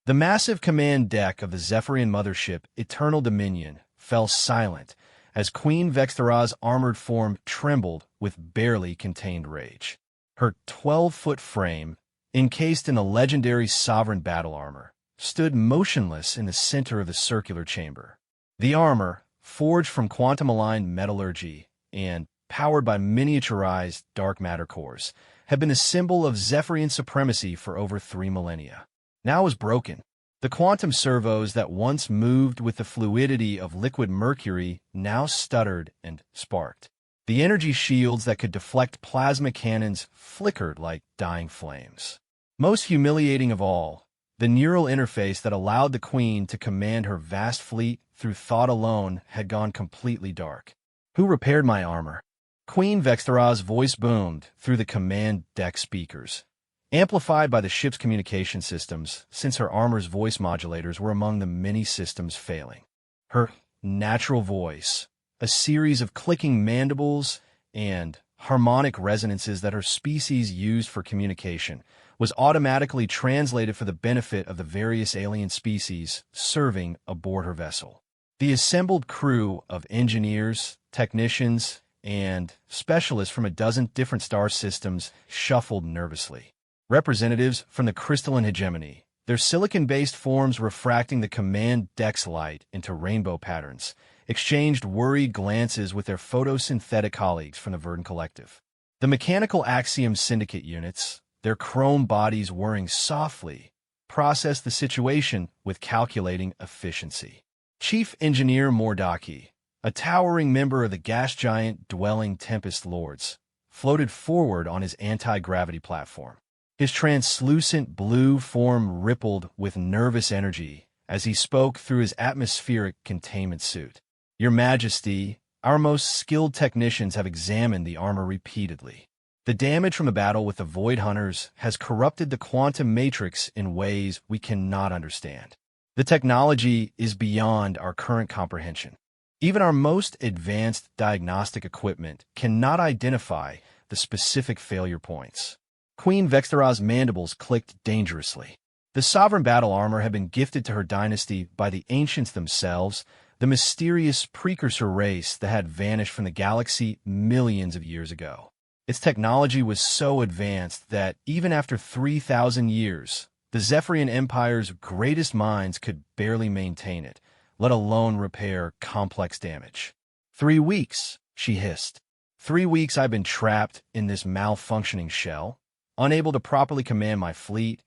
The massive command deck of the Zephyrian mothership Eternal Dominion fell silent as Queen Vexthara's armored form trembled with barely contained rage. Her 12-foot frame, encased in the legendary Sovereign battle armor, stood motionless in the center of the circular chamber. The armor, forged from quantum-aligned metallurgy and powered by miniaturized dark matter cores, had been a symbol of Zephyrian supremacy for over 3 millennia. Now was broken. The quantum servos that once moved with the fluidity of liquid mercury now stuttered and sparked. The energy shields that could deflect plasma cannons flickered like dying flames. Most humiliating of all, the neural interface that allowed the Queen to command her vast fleet through thought alone had gone completely dark. Who repaired my armor? Queen Vexthara's voice boomed through the command deck speakers, amplified by the ship's communication systems, since her armor's voice modulators were among the many systems failing. Her natural voice, a series of clicking mandibles and harmonic resonances that her species used for communication, was automatically translated for the benefit of the various alien species serving aboard her vessel. The assembled crew of engineers, technicians, and specialists from a dozen different star systems shuffled nervously. Representatives from the crystalline hegemony, their silicon-based forms refracting the command deck's light into rainbow patterns, exchanged worried glances with their photosynthetic colleagues from the Verdant Collective. The mechanical Axiom Syndicate units, their chrome bodies whirring softly, processed the situation with calculating efficiency. Chief Engineer Mordaki, a towering member of the gas giant dwelling Tempest Lords, floated forward on his anti-gravity platform. His translucent blue form rippled with nervous energy as he spoke through his atmospheric containment suit. Your Majesty, our most skilled technicians have examined the armor repeatedly. The damage from the battle with the Void Hunters has corrupted the quantum matrix in ways we cannot understand. The technology is beyond our current comprehension. Even our most advanced diagnostic equipment cannot identify the specific failure points. Queen Vexthara's mandibles clicked dangerously. The Sovereign battle armor had been gifted to her dynasty by the ancients themselves, the mysterious precursor race that had vanished from the galaxy millions of years ago. Its technology was so advanced that even after 3,000 years, the Zephyrian Empire's greatest minds could barely maintain it, let alone repair complex damage. 3 weeks, she hissed. 3 weeks I've been trapped in this malfunctioning shell, unable to properly command my fleet,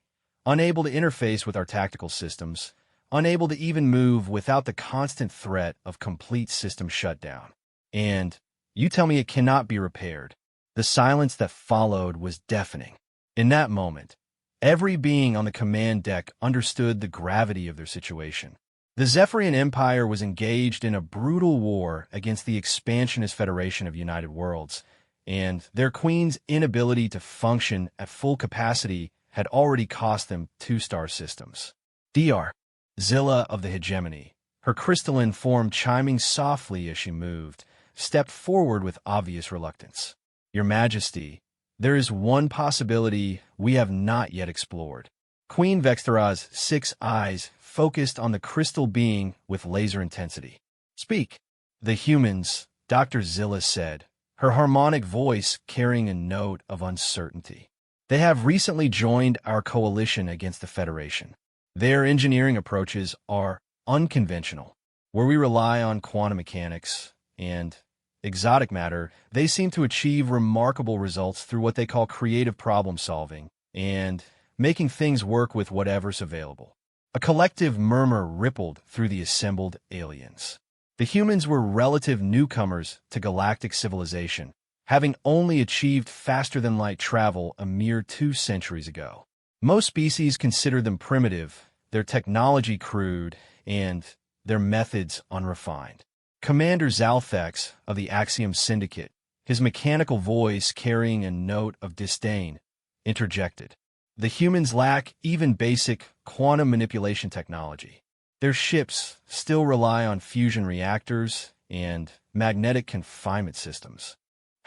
unable to interface with our tactical systems, unable to even move without the constant threat of complete system shutdown. And you tell me it cannot be repaired. The silence that followed was deafening. In that moment, every being on the command deck understood the gravity of their situation. The Zephyrian Empire was engaged in a brutal war against the expansionist Federation of United Worlds, and their queen's inability to function at full capacity had already cost them 2-star systems. Dr. Zilla of the Hegemony, her crystalline form chiming softly as she moved, stepped forward with obvious reluctance. Your Majesty, there is one possibility we have not yet explored. Queen Vexthara's 6 eyes focused on the crystal being with laser intensity. Speak. The humans, Dr. Zilla said, her harmonic voice carrying a note of uncertainty. They have recently joined our coalition against the Federation. Their engineering approaches are unconventional. Where we rely on quantum mechanics and exotic matter, they seem to achieve remarkable results through what they call creative problem solving and making things work with whatever's available. A collective murmur rippled through the assembled aliens. The humans were relative newcomers to galactic civilization, having only achieved faster-than-light travel a mere 2 centuries ago. Most species considered them primitive, their technology crude, and their methods unrefined. Commander Zalthex of the Axiom Syndicate, his mechanical voice carrying a note of disdain, interjected. The humans lack even basic quantum manipulation technology. Their ships still rely on fusion reactors and magnetic confinement systems.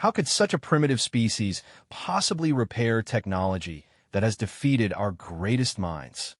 How could such a primitive species possibly repair technology that has defeated our greatest minds?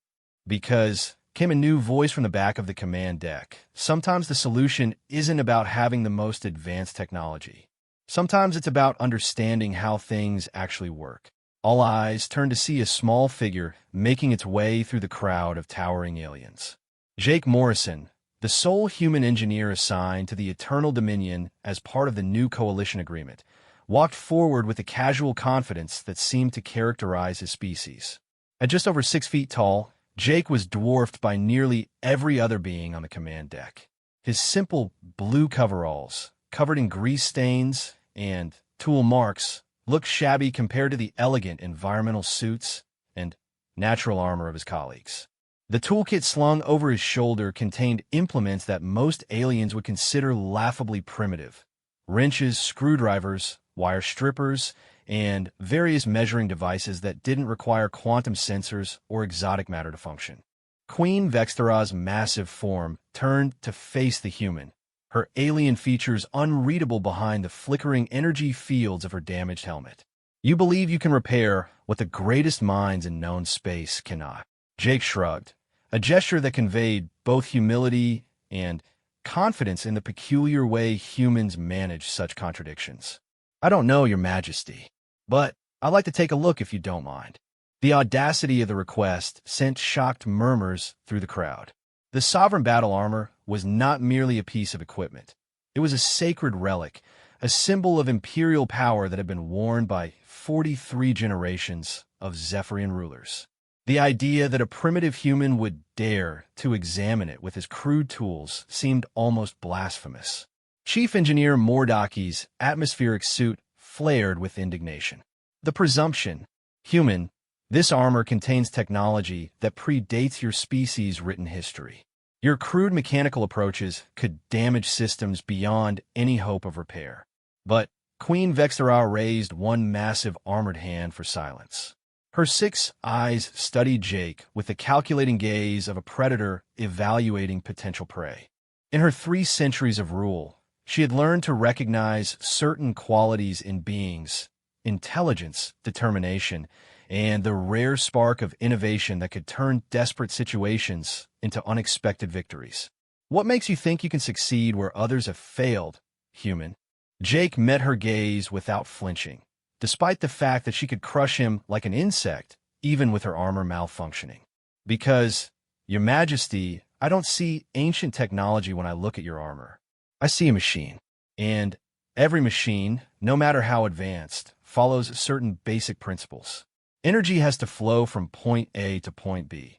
Because came a new voice from the back of the command deck. Sometimes the solution isn't about having the most advanced technology. Sometimes it's about understanding how things actually work. All eyes turned to see a small figure making its way through the crowd of towering aliens. Jake Morrison, the sole human engineer assigned to the Eternal Dominion as part of the new coalition agreement, walked forward with a casual confidence that seemed to characterize his species. At just over 6 feet tall, Jake was dwarfed by nearly every other being on the command deck. His simple blue coveralls, covered in grease stains and tool marks, looked shabby compared to the elegant environmental suits and natural armor of his colleagues. The toolkit slung over his shoulder contained implements that most aliens would consider laughably primitive: wrenches, screwdrivers, wire strippers, and various measuring devices that didn't require quantum sensors or exotic matter to function. Queen Vexthara's massive form turned to face the human, her alien features unreadable behind the flickering energy fields of her damaged helmet. "You believe you can repair what the greatest minds in known space cannot." Jake shrugged, a gesture that conveyed both humility and confidence in the peculiar way humans manage such contradictions. "I don't know, Your Majesty, but I'd like to take a look if you don't mind." The audacity of the request sent shocked murmurs through the crowd. The sovereign battle armor was not merely a piece of equipment. It was a sacred relic, a symbol of imperial power that had been worn by 43 generations of Zephyrian rulers. The idea that a primitive human would dare to examine it with his crude tools seemed almost blasphemous. Chief Engineer Mordaki's atmospheric suit flared with indignation. "The presumption, human, this armor contains technology that predates your species' written history. Your crude mechanical approaches could damage systems beyond any hope of repair." But Queen Vexthara raised one massive armored hand for silence. Her 6 eyes studied Jake with the calculating gaze of a predator evaluating potential prey. In her 3 centuries of rule, she had learned to recognize certain qualities in beings: intelligence, determination, and the rare spark of innovation that could turn desperate situations into unexpected victories. "What makes you think you can succeed where others have failed, human?" Jake met her gaze without flinching, despite the fact that she could crush him like an insect, even with her armor malfunctioning. "Because, Your Majesty, I don't see ancient technology when I look at your armor. I see a machine. And every machine, no matter how advanced, follows certain basic principles. Energy has to flow from point A to point B.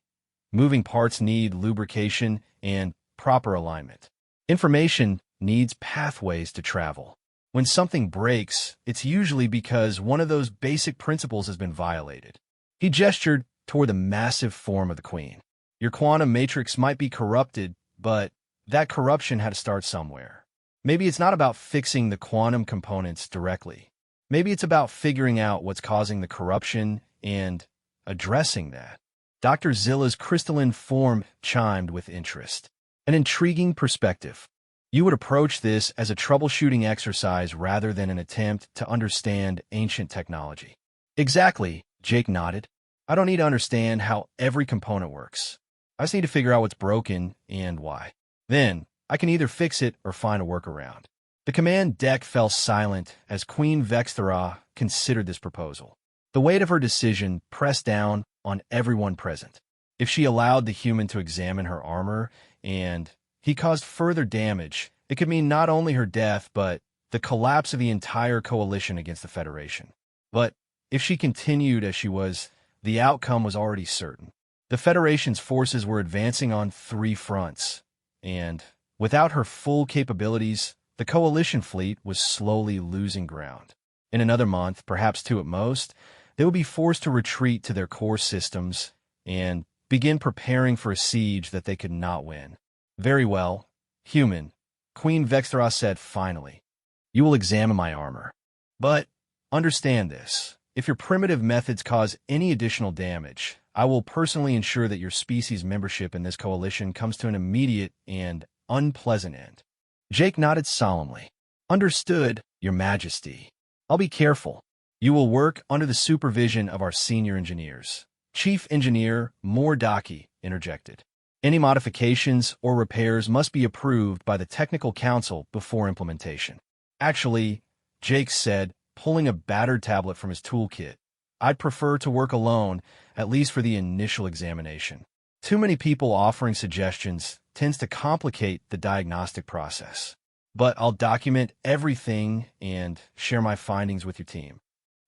Moving parts need lubrication and proper alignment. Information needs pathways to travel. When something breaks, it's usually because one of those basic principles has been violated." He gestured toward the massive form of the queen. "Your quantum matrix might be corrupted, but that corruption had to start somewhere. Maybe it's not about fixing the quantum components directly. Maybe it's about figuring out what's causing the corruption and addressing that." Dr. Zilla's crystalline form chimed with interest. "An intriguing perspective. You would approach this as a troubleshooting exercise rather than an attempt to understand ancient technology." "Exactly," Jake nodded. "I don't need to understand how every component works. I just need to figure out what's broken and why. Then, I can either fix it or find a workaround." The command deck fell silent as Queen Vexthara considered this proposal. The weight of her decision pressed down on everyone present. If she allowed the human to examine her armor and he caused further damage, it could mean not only her death, but the collapse of the entire coalition against the Federation. But if she continued as she was, the outcome was already certain. The Federation's forces were advancing on 3 fronts, and without her full capabilities, the coalition fleet was slowly losing ground. In another month, perhaps 2 at most, they would be forced to retreat to their core systems and begin preparing for a siege that they could not win. "Very well, human," Queen Vexthara said finally. "You will examine my armor. But understand this. If your primitive methods cause any additional damage, I will personally ensure that your species' membership in this coalition comes to an immediate and unpleasant end." Jake nodded solemnly. "Understood, Your Majesty. I'll be careful. You will work under the supervision of our senior engineers." Chief Engineer Mordaki interjected. Any modifications or repairs must be approved by the technical council before implementation. Actually, Jake said, pulling a battered tablet from his toolkit, I'd prefer to work alone, at least for the initial examination. Too many people offering suggestions tends to complicate the diagnostic process. But I'll document everything and share my findings with your team.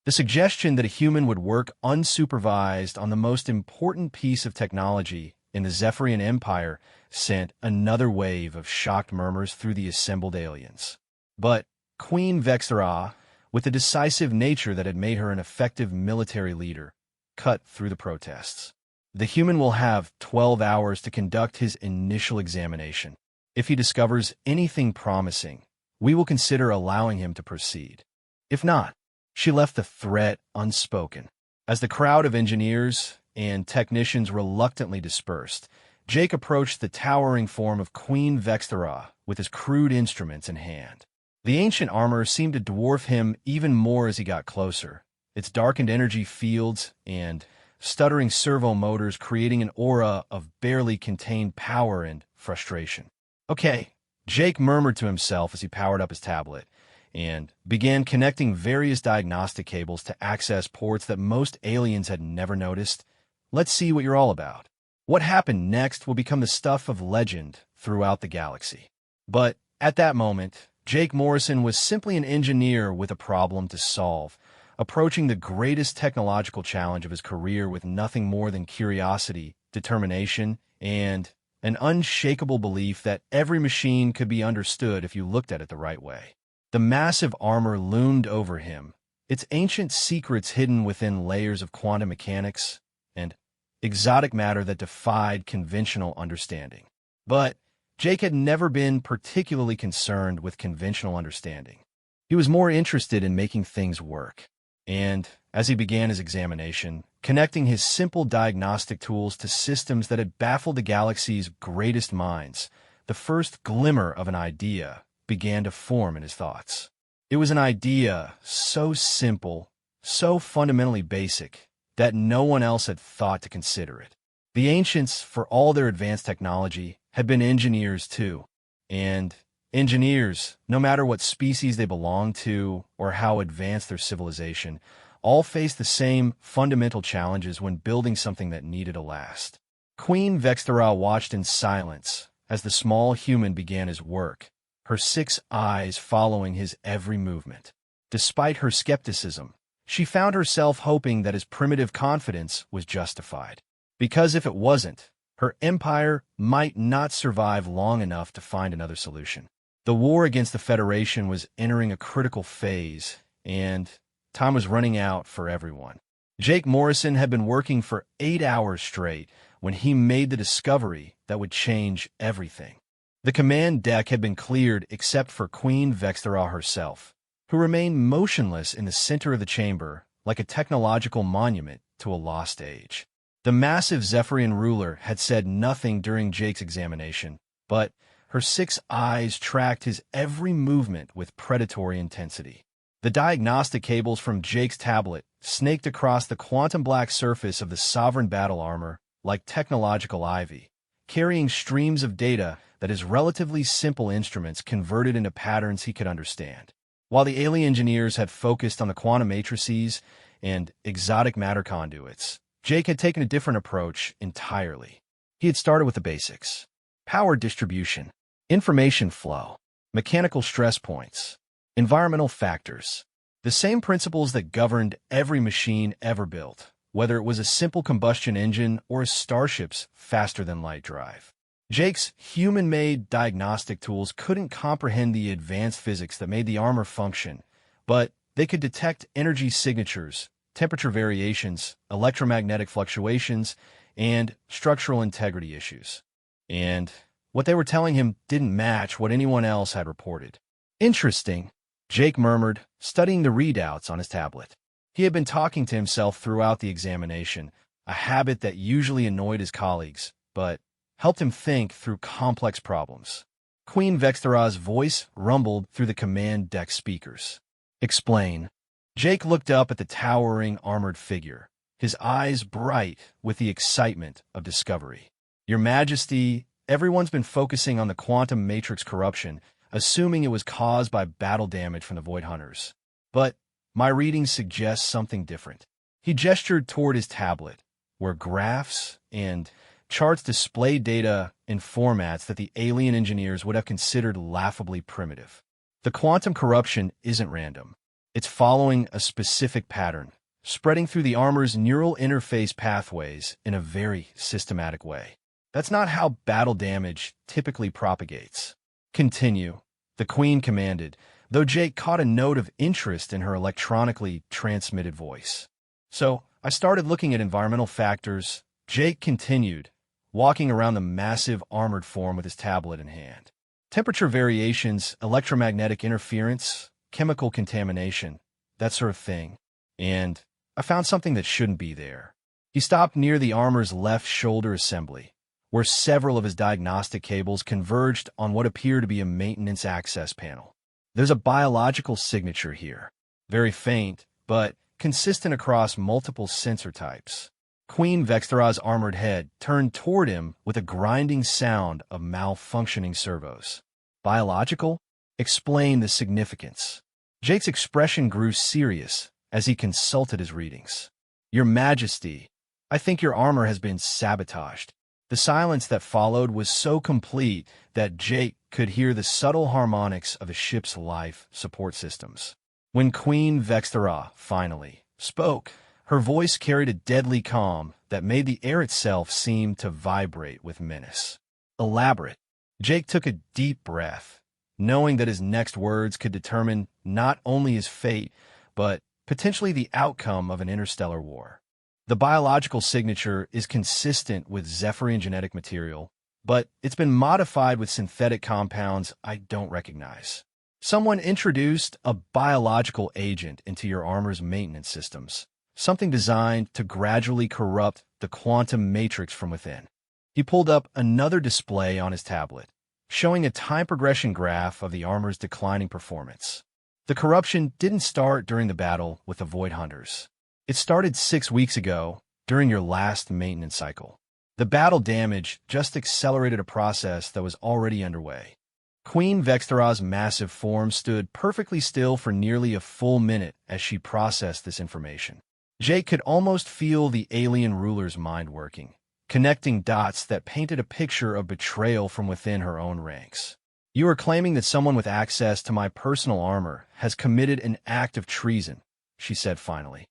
The suggestion that a human would work unsupervised on the most important piece of technology in the Zephyrian Empire sent another wave of shocked murmurs through the assembled aliens. But Queen Vexthera, with the decisive nature that had made her an effective military leader, cut through the protests. The human will have 12 hours to conduct his initial examination. If he discovers anything promising, we will consider allowing him to proceed. If not, she left the threat unspoken. As the crowd of engineers and technicians reluctantly dispersed, Jake approached the towering form of Queen Vexthera with his crude instruments in hand. The ancient armor seemed to dwarf him even more as he got closer, its darkened energy fields and stuttering servo motors creating an aura of barely contained power and frustration. Okay, Jake murmured to himself as he powered up his tablet and began connecting various diagnostic cables to access ports that most aliens had never noticed. Let's see what you're all about. What happened next will become the stuff of legend throughout the galaxy. But at that moment, Jake Morrison was simply an engineer with a problem to solve, approaching the greatest technological challenge of his career with nothing more than curiosity, determination, and an unshakable belief that every machine could be understood if you looked at it the right way. The massive armor loomed over him, its ancient secrets hidden within layers of quantum mechanics and exotic matter that defied conventional understanding. But Jake had never been particularly concerned with conventional understanding. He was more interested in making things work. And as he began his examination, connecting his simple diagnostic tools to systems that had baffled the galaxy's greatest minds, the first glimmer of an idea began to form in his thoughts. It was an idea so simple, so fundamentally basic, that no one else had thought to consider it. The ancients, for all their advanced technology, had been engineers too. And engineers, no matter what species they belonged to or how advanced their civilization, all faced the same fundamental challenges when building something that needed to last. Queen Vexthera watched in silence as the small human began his work, her 6 eyes following his every movement. Despite her skepticism, she found herself hoping that his primitive confidence was justified. Because if it wasn't, her empire might not survive long enough to find another solution. The war against the Federation was entering a critical phase, and time was running out for everyone. Jake Morrison had been working for 8 hours straight when he made the discovery that would change everything. The command deck had been cleared except for Queen Vexthera herself, who remained motionless in the center of the chamber like a technological monument to a lost age. The massive Zephyrian ruler had said nothing during Jake's examination, but her 6 eyes tracked his every movement with predatory intensity. The diagnostic cables from Jake's tablet snaked across the quantum black surface of the sovereign battle armor like technological ivy, carrying streams of data that his relatively simple instruments converted into patterns he could understand. While the alien engineers had focused on the quantum matrices and exotic matter conduits, Jake had taken a different approach entirely. He had started with the basics: power distribution, information flow, mechanical stress points, environmental factors, the same principles that governed every machine ever built, whether it was a simple combustion engine or a starship's faster-than-light drive. Jake's human-made diagnostic tools couldn't comprehend the advanced physics that made the armor function, but they could detect energy signatures, temperature variations, electromagnetic fluctuations, and structural integrity issues. And what they were telling him didn't match what anyone else had reported. Interesting, Jake murmured, studying the readouts on his tablet. He had been talking to himself throughout the examination, a habit that usually annoyed his colleagues, but helped him think through complex problems. Queen Vexthera's voice rumbled through the command deck speakers. Explain. Jake looked up at the towering armored figure, his eyes bright with the excitement of discovery. Your Majesty, everyone's been focusing on the quantum matrix corruption, assuming it was caused by battle damage from the Void Hunters. But my readings suggest something different. He gestured toward his tablet, where graphs and charts displayed data in formats that the alien engineers would have considered laughably primitive. The quantum corruption isn't random. It's following a specific pattern, spreading through the armor's neural interface pathways in a very systematic way. That's not how battle damage typically propagates. Continue, the Queen commanded, though Jake caught a note of interest in her electronically transmitted voice. So, I started looking at environmental factors. Jake continued, walking around the massive armored form with his tablet in hand. Temperature variations, electromagnetic interference, chemical contamination, that sort of thing. And I found something that shouldn't be there. He stopped near the armor's left shoulder assembly, where several of his diagnostic cables converged on what appeared to be a maintenance access panel. There's a biological signature here, very faint, but consistent across multiple sensor types. Queen Vexthara's armored head turned toward him with a grinding sound of malfunctioning servos. Biological? Explain the significance. Jake's expression grew serious as he consulted his readings. Your Majesty, I think your armor has been sabotaged. The silence that followed was so complete that Jake could hear the subtle harmonics of a ship's life support systems. When Queen Vexthara finally spoke, her voice carried a deadly calm that made the air itself seem to vibrate with menace. Elaborate. Jake took a deep breath, knowing that his next words could determine not only his fate, but potentially the outcome of an interstellar war. The biological signature is consistent with Zephyrian genetic material, but it's been modified with synthetic compounds I don't recognize. Someone introduced a biological agent into your armor's maintenance systems, something designed to gradually corrupt the quantum matrix from within. He pulled up another display on his tablet, showing a time progression graph of the armor's declining performance. The corruption didn't start during the battle with the Void Hunters. It started 6 weeks ago, during your last maintenance cycle. The battle damage just accelerated a process that was already underway. Queen Vexthara's massive form stood perfectly still for nearly a full minute as she processed this information. Jake could almost feel the alien ruler's mind working, connecting dots that painted a picture of betrayal from within her own ranks. You are claiming that someone with access to my personal armor has committed an act of treason, she said finally.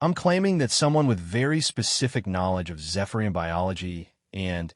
I'm claiming that someone with very specific knowledge of Zephyrian biology and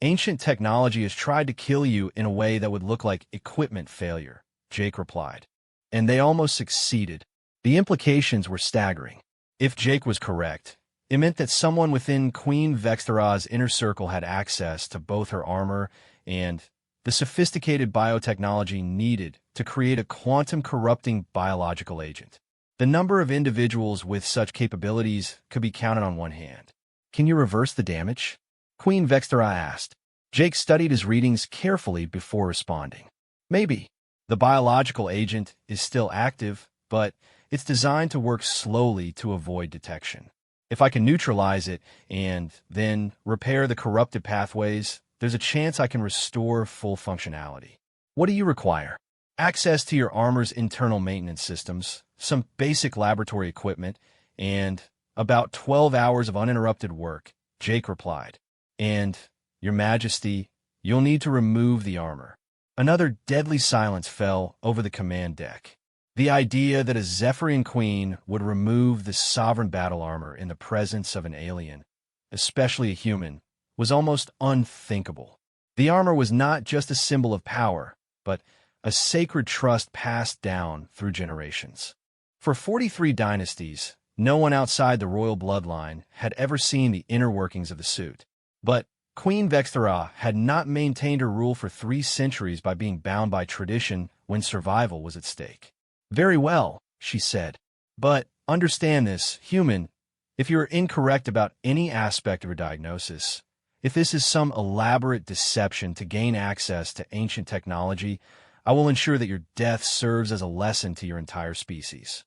ancient technology has tried to kill you in a way that would look like equipment failure, Jake replied. And they almost succeeded. The implications were staggering. If Jake was correct, it meant that someone within Queen Vexthara's inner circle had access to both her armor and the sophisticated biotechnology needed to create a quantum-corrupting biological agent. The number of individuals with such capabilities could be counted on one hand. Can you reverse the damage? Queen Vexthara asked. Jake studied his readings carefully before responding. Maybe. The biological agent is still active, but it's designed to work slowly to avoid detection. If I can neutralize it and then repair the corrupted pathways, there's a chance I can restore full functionality. What do you require? Access to your armor's internal maintenance systems, some basic laboratory equipment, and about 12 hours of uninterrupted work, Jake replied. And, Your Majesty, you'll need to remove the armor. Another deadly silence fell over the command deck. The idea that a Zephyrian queen would remove the sovereign battle armor in the presence of an alien, especially a human, was almost unthinkable. The armor was not just a symbol of power, but a sacred trust passed down through generations. For 43 dynasties, no one outside the royal bloodline had ever seen the inner workings of the suit. But Queen Vexthara had not maintained her rule for 3 centuries by being bound by tradition when survival was at stake. Very well, she said. But understand this, human, if you are incorrect about any aspect of your diagnosis, if this is some elaborate deception to gain access to ancient technology, I will ensure that your death serves as a lesson to your entire species.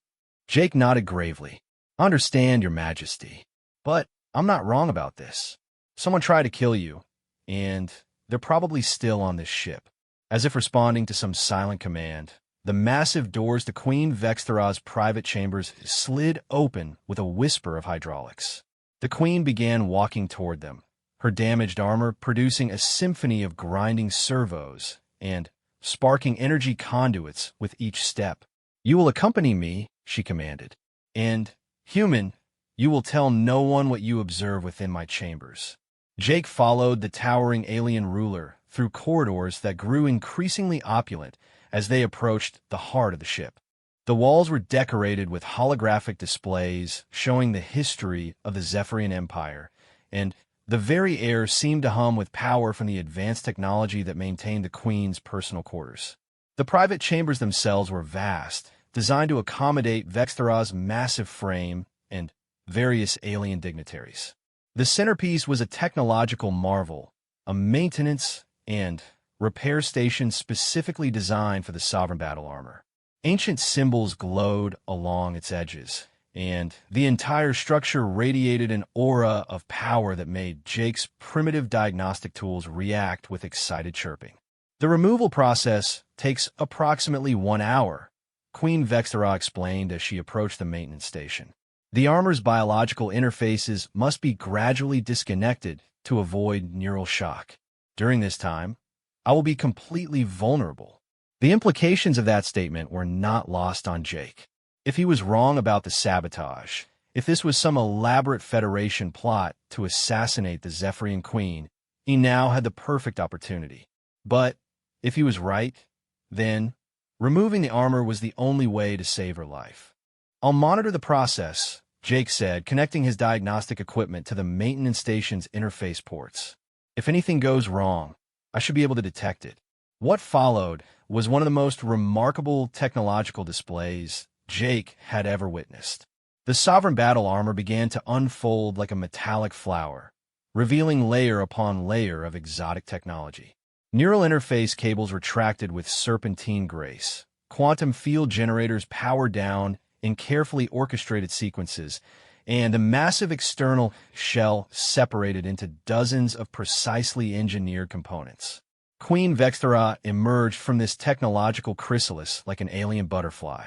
Jake nodded gravely. Understand, Your Majesty. But I'm not wrong about this. Someone tried to kill you, and they're probably still on this ship. As if responding to some silent command, the massive doors to Queen Vexthara's private chambers slid open with a whisper of hydraulics. The Queen began walking toward them, her damaged armor producing a symphony of grinding servos and sparking energy conduits with each step. "You will accompany me," she commanded, "and, human, you will tell no one what you observe within my chambers." Jake followed the towering alien ruler through corridors that grew increasingly opulent as they approached the heart of the ship. The walls were decorated with holographic displays showing the history of the Zephyrian Empire, and the very air seemed to hum with power from the advanced technology that maintained the Queen's personal quarters. The private chambers themselves were vast, designed to accommodate Vexthara's massive frame and various alien dignitaries. The centerpiece was a technological marvel, a maintenance and repair station specifically designed for the Sovereign battle armor. Ancient symbols glowed along its edges, and the entire structure radiated an aura of power that made Jake's primitive diagnostic tools react with excited chirping. The removal process takes approximately 1 hour, Queen Vexthara explained as she approached the maintenance station. The armor's biological interfaces must be gradually disconnected to avoid neural shock. During this time, I will be completely vulnerable. The implications of that statement were not lost on Jake. If he was wrong about the sabotage, if this was some elaborate Federation plot to assassinate the Zephyrian Queen, he now had the perfect opportunity. But if he was right, then removing the armor was the only way to save her life. "I'll monitor the process," Jake said, connecting his diagnostic equipment to the maintenance station's interface ports. "If anything goes wrong, I should be able to detect it." What followed was one of the most remarkable technological displays Jake had ever witnessed. The Sovereign battle armor began to unfold like a metallic flower, revealing layer upon layer of exotic technology. Neural interface cables retracted with serpentine grace, quantum field generators powered down in carefully orchestrated sequences, and the massive external shell separated into dozens of precisely engineered components. Queen Vexthara emerged from this technological chrysalis like an alien butterfly.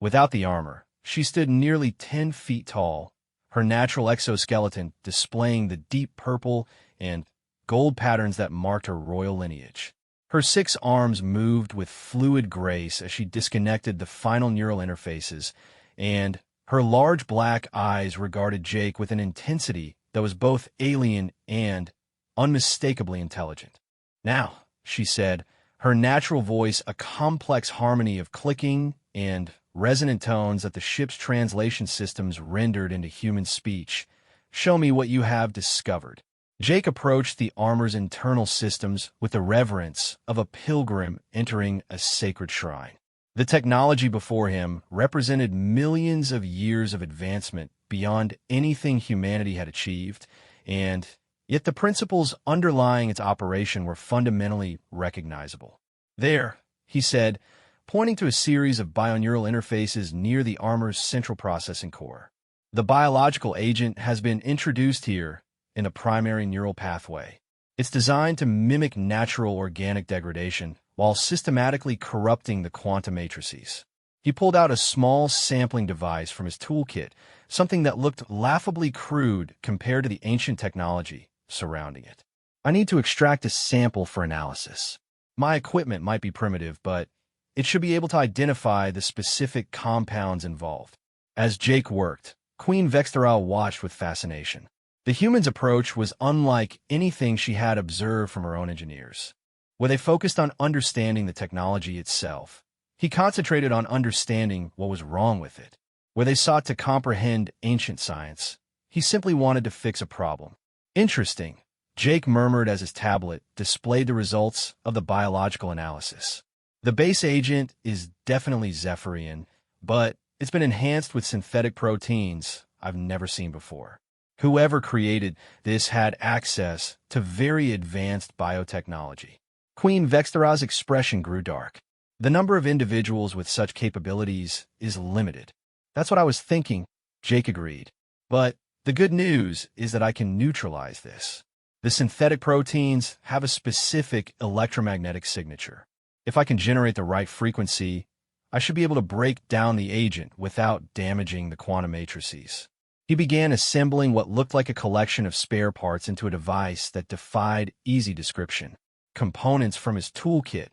Without the armor, she stood nearly 10 feet tall, her natural exoskeleton displaying the deep purple and gold patterns that marked her royal lineage. Her 6 arms moved with fluid grace as she disconnected the final neural interfaces, and her large black eyes regarded Jake with an intensity that was both alien and unmistakably intelligent. "Now," she said, her natural voice a complex harmony of clicking and resonant tones that the ship's translation systems rendered into human speech, "show me what you have discovered." Jake approached the armor's internal systems with the reverence of a pilgrim entering a sacred shrine. The technology before him represented millions of years of advancement beyond anything humanity had achieved, and yet the principles underlying its operation were fundamentally recognizable. "There," he said, pointing to a series of bioneural interfaces near the armor's central processing core. "The biological agent has been introduced here in the primary neural pathway. It's designed to mimic natural organic degradation while systematically corrupting the quantum matrices." He pulled out a small sampling device from his toolkit, something that looked laughably crude compared to the ancient technology surrounding it. "I need to extract a sample for analysis. My equipment might be primitive, but it should be able to identify the specific compounds involved." As Jake worked, Queen Vexthara watched with fascination. The human's approach was unlike anything she had observed from her own engineers. Where they focused on understanding the technology itself, he concentrated on understanding what was wrong with it. Where they sought to comprehend ancient science, he simply wanted to fix a problem. "Interesting," Jake murmured as his tablet displayed the results of the biological analysis. "The base agent is definitely Zephyrian, but it's been enhanced with synthetic proteins I've never seen before. Whoever created this had access to very advanced biotechnology." Queen Vexthara's expression grew dark. "The number of individuals with such capabilities is limited." "That's what I was thinking," Jake agreed. "But the good news is that I can neutralize this." The synthetic proteins have a specific electromagnetic signature. If I can generate the right frequency, I should be able to break down the agent without damaging the quantum matrices. He began assembling what looked like a collection of spare parts into a device that defied easy description. Components from his toolkit,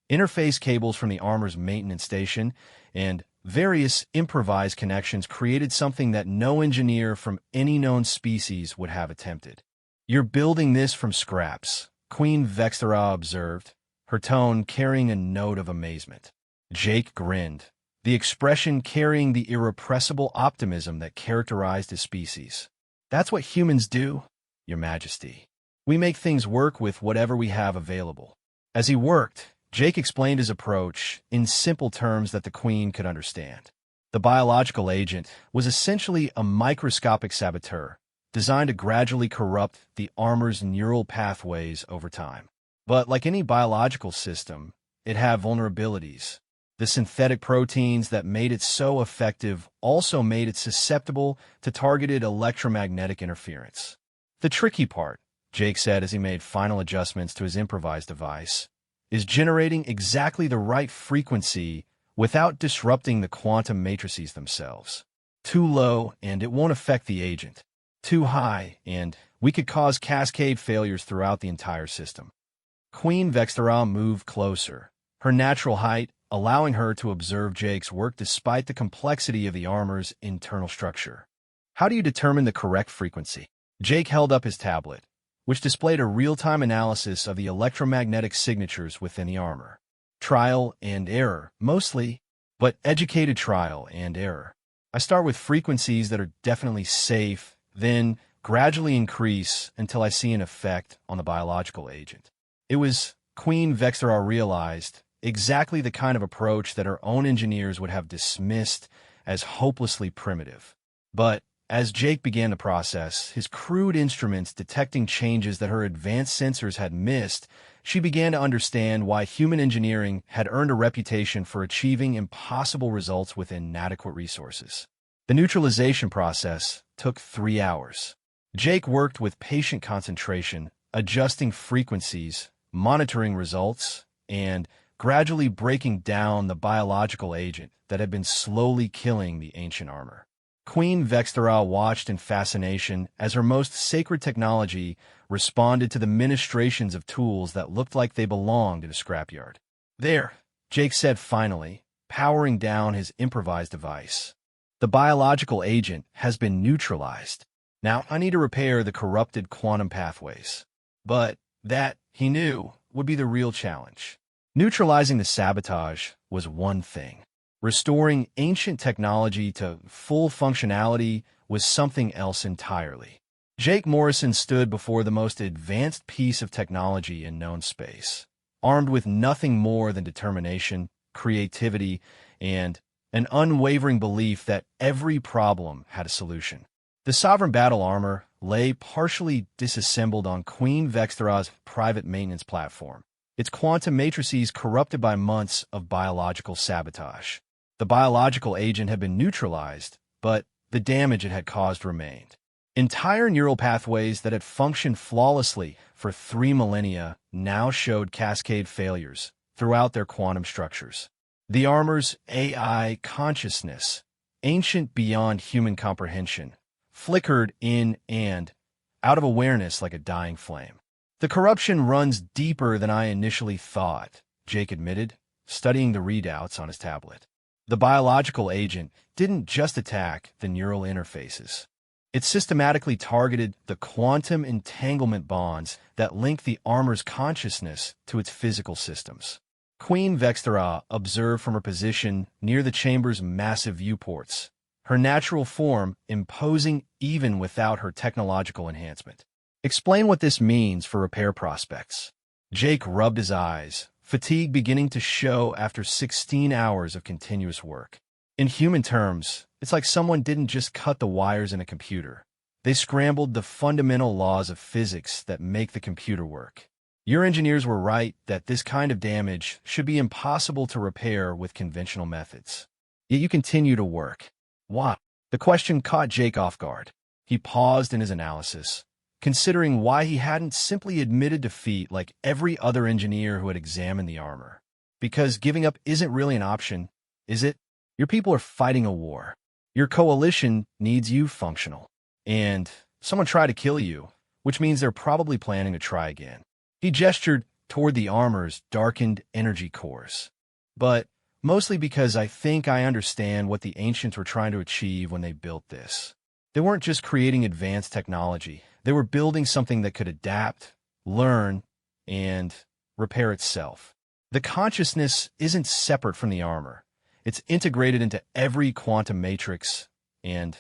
interface cables from the armor's maintenance station, and various improvised connections created something that no engineer from any known species would have attempted. "You're building this from scraps," Queen Vexthera observed, her tone carrying a note of amazement. Jake grinned, the expression carrying the irrepressible optimism that characterized his species. "That's what humans do, Your Majesty. We make things work with whatever we have available." As he worked, Jake explained his approach in simple terms that the Queen could understand. The biological agent was essentially a microscopic saboteur, designed to gradually corrupt the armor's neural pathways over time. But like any biological system, it had vulnerabilities. The synthetic proteins that made it so effective also made it susceptible to targeted electromagnetic interference. "The tricky part," Jake said as he made final adjustments to his improvised device, "is generating exactly the right frequency without disrupting the quantum matrices themselves. Too low, and it won't affect the agent. Too high, and we could cause cascade failures throughout the entire system." Queen Vexthera moved closer, her natural height allowing her to observe Jake's work despite the complexity of the armor's internal structure. "How do you determine the correct frequency?" Jake held up his tablet, which displayed a real-time analysis of the electromagnetic signatures within the armor. "Trial and error, mostly, but educated trial and error. I start with frequencies that are definitely safe, then gradually increase until I see an effect on the biological agent." It was, Queen Vexthera realized, exactly the kind of approach that her own engineers would have dismissed as hopelessly primitive. But as Jake began the process, his crude instruments detecting changes that her advanced sensors had missed, she began to understand why human engineering had earned a reputation for achieving impossible results with inadequate resources. The neutralization process took 3 hours. Jake worked with patient concentration, adjusting frequencies, monitoring results, and gradually breaking down the biological agent that had been slowly killing the ancient armor. Queen Vexthera watched in fascination as her most sacred technology responded to the ministrations of tools that looked like they belonged in a scrapyard. "There," Jake said finally, powering down his improvised device. "The biological agent has been neutralized. Now I need to repair the corrupted quantum pathways." But that, he knew, would be the real challenge. Neutralizing the sabotage was one thing. Restoring ancient technology to full functionality was something else entirely. Jake Morrison stood before the most advanced piece of technology in known space, armed with nothing more than determination, creativity, and an unwavering belief that every problem had a solution. The Sovereign Battle Armor lay partially disassembled on Queen Vexthera's private maintenance platform, its quantum matrices corrupted by months of biological sabotage. The biological agent had been neutralized, but the damage it had caused remained. Entire neural pathways that had functioned flawlessly for 3 millennia now showed cascade failures throughout their quantum structures. The armor's AI consciousness, ancient beyond human comprehension, flickered in and out of awareness like a dying flame. "The corruption runs deeper than I initially thought," Jake admitted, studying the readouts on his tablet. The biological agent didn't just attack the neural interfaces. It systematically targeted the quantum entanglement bonds that link the armor's consciousness to its physical systems. Queen Vexthera observed from her position near the chamber's massive viewports, her natural form imposing even without her technological enhancement. "Explain what this means for repair prospects." Jake rubbed his eyes, fatigue beginning to show after 16 hours of continuous work. "In human terms, it's like someone didn't just cut the wires in a computer. They scrambled the fundamental laws of physics that make the computer work. Your engineers were right that this kind of damage should be impossible to repair with conventional methods. Yet you continue to work. Why?" The question caught Jake off guard. He paused in his analysis, considering why he hadn't simply admitted defeat like every other engineer who had examined the armor. Because giving up isn't really an option, is it? Your people are fighting a war. Your coalition needs you functional. And someone tried to kill you, which means they're probably planning to try again. He gestured toward the armor's darkened energy cores. But mostly because I think I understand what the ancients were trying to achieve when they built this. They weren't just creating advanced technology. They were building something that could adapt, learn, and repair itself. The consciousness isn't separate from the armor. It's integrated into every quantum matrix and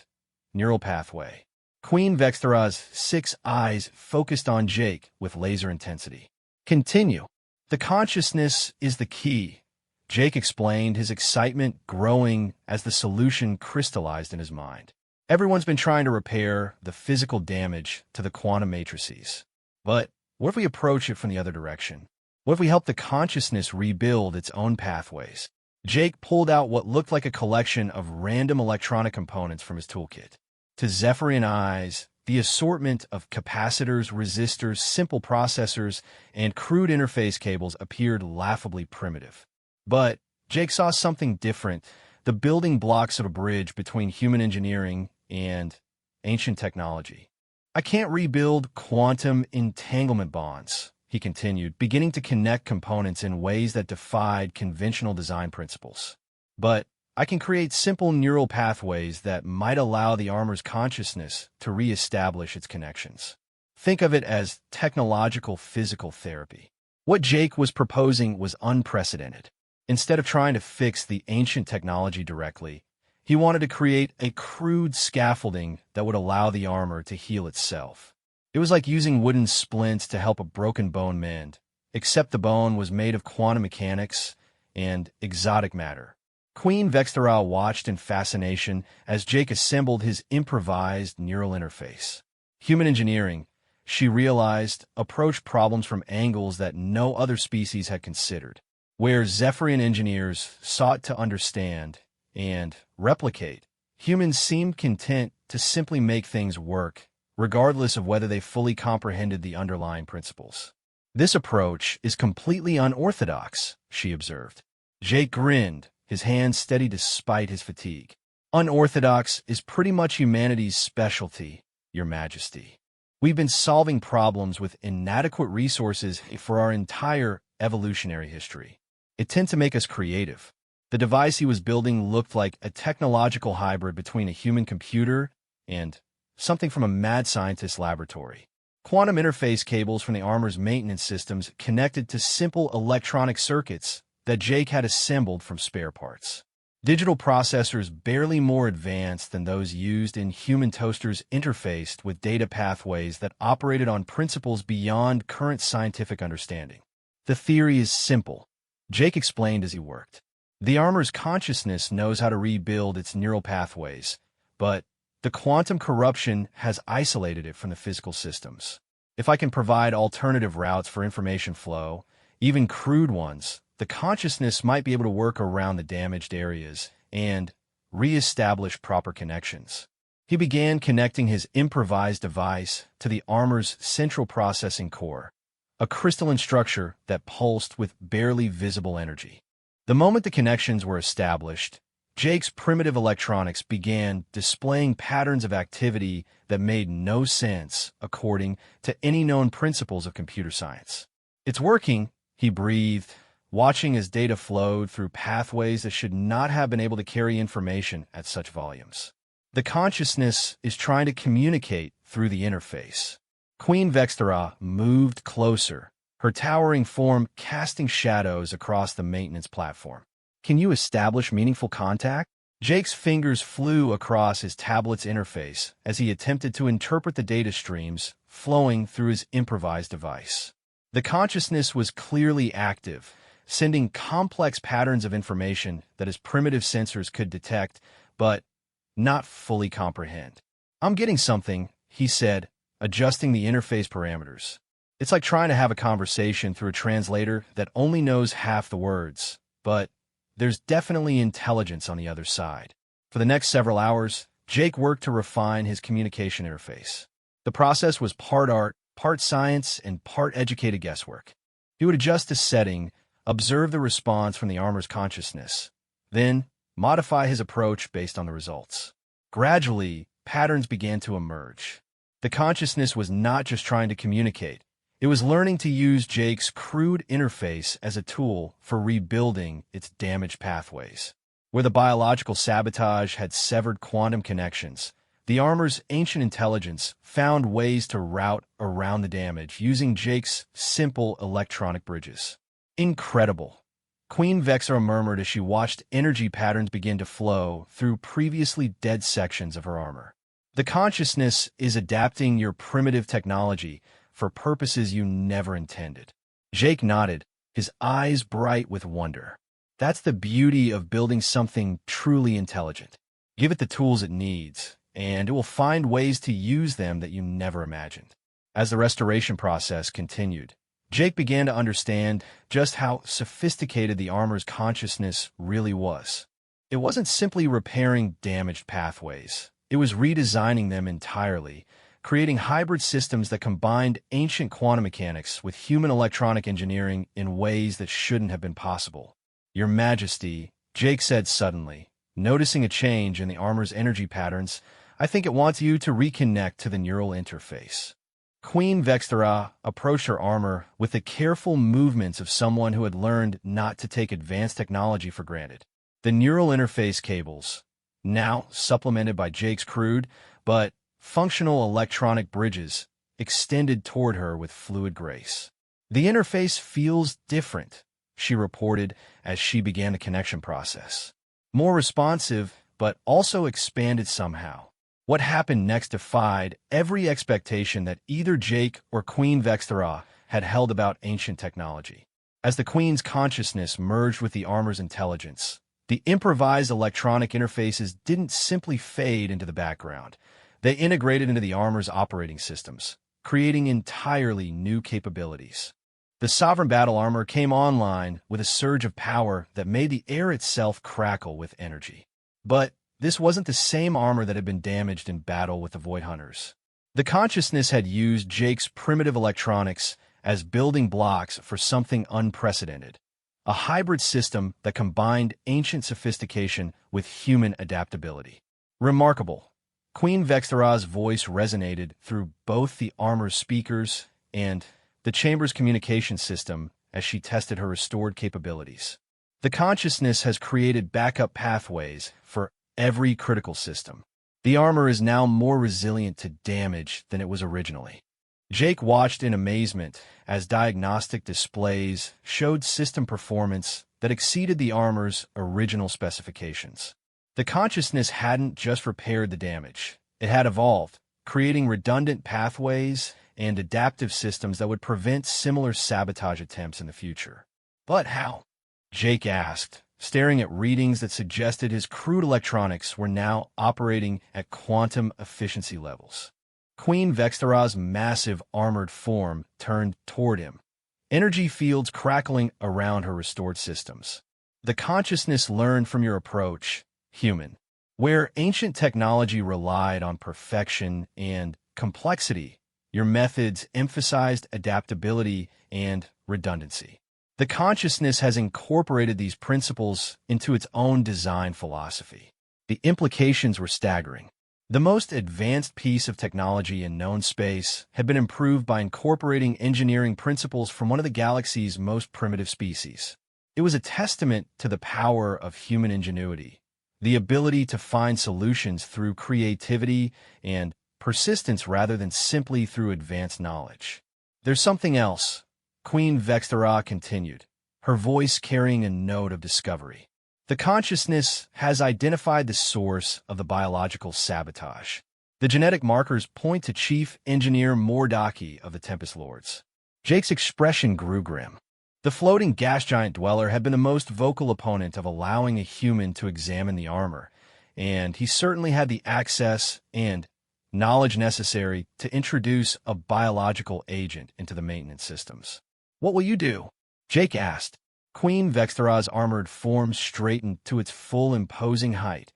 neural pathway. Queen Vexthara's 6 eyes focused on Jake with laser intensity. Continue. The consciousness is the key, Jake explained, his excitement growing as the solution crystallized in his mind. Everyone's been trying to repair the physical damage to the quantum matrices. But what if we approach it from the other direction? What if we help the consciousness rebuild its own pathways? Jake pulled out what looked like a collection of random electronic components from his toolkit. To Zephyrian eyes, the assortment of capacitors, resistors, simple processors, and crude interface cables appeared laughably primitive. But Jake saw something different, the building blocks of a bridge between human engineering and ancient technology. I can't rebuild quantum entanglement bonds, he continued, beginning to connect components in ways that defied conventional design principles. But I can create simple neural pathways that might allow the armor's consciousness to re-establish its connections. Think of it as technological physical therapy. What Jake was proposing was unprecedented. Instead of trying to fix the ancient technology directly, he wanted to create a crude scaffolding that would allow the armor to heal itself. It was like using wooden splints to help a broken bone mend, except the bone was made of quantum mechanics and exotic matter. Queen Vexthara watched in fascination as Jake assembled his improvised neural interface. Human engineering, she realized, approached problems from angles that no other species had considered. Where Zephyrian engineers sought to understand and replicate, humans seemed content to simply make things work, regardless of whether they fully comprehended the underlying principles. This approach is completely unorthodox, she observed. Jake grinned, his hands steady despite his fatigue. Unorthodox is pretty much humanity's specialty, Your Majesty. We've been solving problems with inadequate resources for our entire evolutionary history. It tends to make us creative. The device he was building looked like a technological hybrid between a human computer and something from a mad scientist's laboratory. Quantum interface cables from the armor's maintenance systems connected to simple electronic circuits that Jake had assembled from spare parts. Digital processors barely more advanced than those used in human toasters interfaced with data pathways that operated on principles beyond current scientific understanding. The theory is simple, Jake explained as he worked. The armor's consciousness knows how to rebuild its neural pathways, but the quantum corruption has isolated it from the physical systems. If I can provide alternative routes for information flow, even crude ones, the consciousness might be able to work around the damaged areas and re-establish proper connections. He began connecting his improvised device to the armor's central processing core, a crystalline structure that pulsed with barely visible energy. The moment the connections were established, Jake's primitive electronics began displaying patterns of activity that made no sense according to any known principles of computer science. "It's working," he breathed, watching as data flowed through pathways that should not have been able to carry information at such volumes. The consciousness is trying to communicate through the interface. Queen Vexthara moved closer, her towering form casting shadows across the maintenance platform. "Can you establish meaningful contact?" Jake's fingers flew across his tablet's interface as he attempted to interpret the data streams flowing through his improvised device. The consciousness was clearly active, sending complex patterns of information that his primitive sensors could detect, but not fully comprehend. "I'm getting something," he said, adjusting the interface parameters. "It's like trying to have a conversation through a translator that only knows half the words, but there's definitely intelligence on the other side." For the next several hours, Jake worked to refine his communication interface. The process was part art, part science, and part educated guesswork. He would adjust the setting, observe the response from the armor's consciousness, then modify his approach based on the results. Gradually, patterns began to emerge. The consciousness was not just trying to communicate. It was learning to use Jake's crude interface as a tool for rebuilding its damaged pathways. Where the biological sabotage had severed quantum connections, the armor's ancient intelligence found ways to route around the damage using Jake's simple electronic bridges. Incredible. Queen Vexera murmured as she watched energy patterns begin to flow through previously dead sections of her armor. The consciousness is adapting your primitive technology for purposes you never intended. Jake nodded, his eyes bright with wonder. That's the beauty of building something truly intelligent. Give it the tools it needs, and it will find ways to use them that you never imagined. As the restoration process continued, Jake began to understand just how sophisticated the armor's consciousness really was. It wasn't simply repairing damaged pathways. It was redesigning them entirely, creating hybrid systems that combined ancient quantum mechanics with human electronic engineering in ways that shouldn't have been possible. "Your Majesty," Jake said suddenly, noticing a change in the armor's energy patterns, "I think it wants you to reconnect to the neural interface." Queen Vexera approached her armor with the careful movements of someone who had learned not to take advanced technology for granted. The neural interface cables, now supplemented by Jake's crude but functional electronic bridges, extended toward her with fluid grace. "The interface feels different," she reported as she began the connection process. "More responsive, but also expanded somehow." What happened next defied every expectation that either Jake or Queen Vexera had held about ancient technology. As the Queen's consciousness merged with the armor's intelligence, the improvised electronic interfaces didn't simply fade into the background. They integrated into the armor's operating systems, creating entirely new capabilities. The Sovereign Battle Armor came online with a surge of power that made the air itself crackle with energy. But this wasn't the same armor that had been damaged in battle with the Void Hunters. The consciousness had used Jake's primitive electronics as building blocks for something unprecedented, a hybrid system that combined ancient sophistication with human adaptability. Remarkable. Queen Vexera's voice resonated through both the armor's speakers and the chamber's communication system as she tested her restored capabilities. The consciousness has created backup pathways for every critical system. The armor is now more resilient to damage than it was originally. Jake watched in amazement as diagnostic displays showed system performance that exceeded the armor's original specifications. The consciousness hadn't just repaired the damage. It had evolved, creating redundant pathways and adaptive systems that would prevent similar sabotage attempts in the future. But how? Jake asked, staring at readings that suggested his crude electronics were now operating at quantum efficiency levels. Queen Vexera's massive armored form turned toward him, energy fields crackling around her restored systems. "The consciousness learned from your approach, human. Where ancient technology relied on perfection and complexity, your methods emphasized adaptability and redundancy. The consciousness has incorporated these principles into its own design philosophy." The implications were staggering. The most advanced piece of technology in known space had been improved by incorporating engineering principles from one of the galaxy's most primitive species. It was a testament to the power of human ingenuity, the ability to find solutions through creativity and persistence rather than simply through advanced knowledge. "There's something else," Queen Vexera continued, her voice carrying a note of discovery. "The consciousness has identified the source of the biological sabotage. The genetic markers point to Chief Engineer Mordaki of the Tempest Lords." Jake's expression grew grim. The floating gas giant dweller had been the most vocal opponent of allowing a human to examine the armor, and he certainly had the access and knowledge necessary to introduce a biological agent into the maintenance systems. "What will you do?" Jake asked. Queen Vexera's armored form straightened to its full imposing height,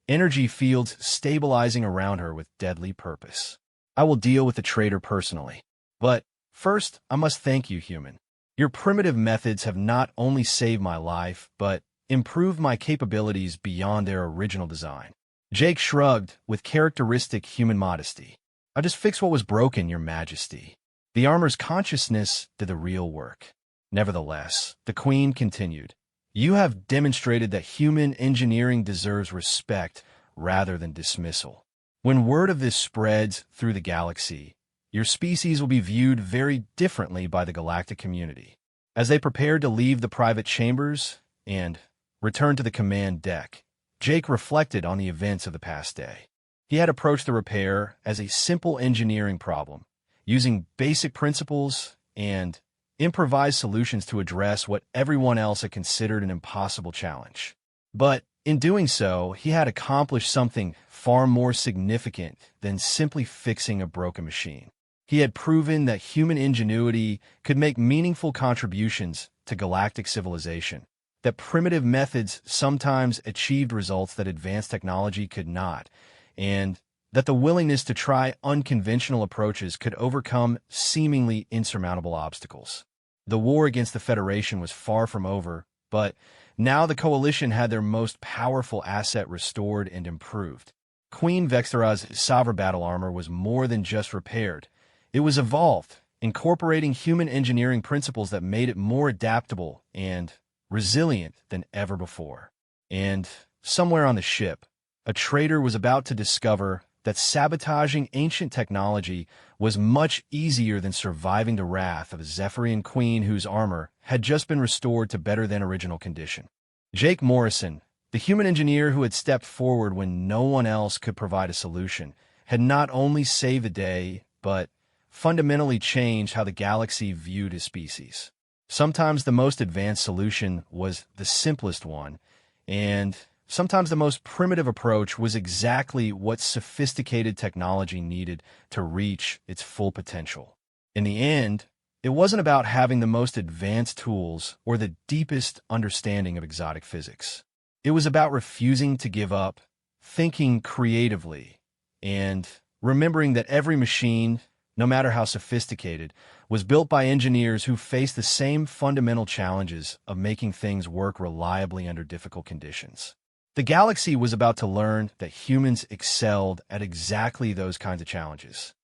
energy fields stabilizing around her with deadly purpose. I will deal with the traitor personally. But first, I must thank you, human. Your primitive methods have not only saved my life, but improved my capabilities beyond their original design. Jake shrugged with characteristic human modesty. I just fixed what was broken, Your Majesty. The armor's consciousness did the real work. Nevertheless, the Queen continued, you have demonstrated that human engineering deserves respect rather than dismissal. When word of this spreads through the galaxy, your species will be viewed very differently by the galactic community. As they prepared to leave the private chambers and return to the command deck, Jake reflected on the events of the past day. He had approached the repair as a simple engineering problem, using basic principles and improvised solutions to address what everyone else had considered an impossible challenge. But in doing so, he had accomplished something far more significant than simply fixing a broken machine. He had proven that human ingenuity could make meaningful contributions to galactic civilization, that primitive methods sometimes achieved results that advanced technology could not, and that the willingness to try unconventional approaches could overcome seemingly insurmountable obstacles. The war against the Federation was far from over, but now the Coalition had their most powerful asset restored and improved. Queen Vexthara's sovereign battle armor was more than just repaired. It was evolved, incorporating human engineering principles that made it more adaptable and resilient than ever before. And somewhere on the ship, a traitor was about to discover that sabotaging ancient technology was much easier than surviving the wrath of a Zephyrian queen whose armor had just been restored to better than original condition. Jake Morrison, the human engineer who had stepped forward when no one else could provide a solution, had not only saved the day, but fundamentally changed how the galaxy viewed his species. Sometimes the most advanced solution was the simplest one, and sometimes the most primitive approach was exactly what sophisticated technology needed to reach its full potential. In the end, it wasn't about having the most advanced tools or the deepest understanding of exotic physics. It was about refusing to give up, thinking creatively, and remembering that every machine, no matter how sophisticated, was built by engineers who faced the same fundamental challenges of making things work reliably under difficult conditions. The galaxy was about to learn that humans excelled at exactly those kinds of challenges.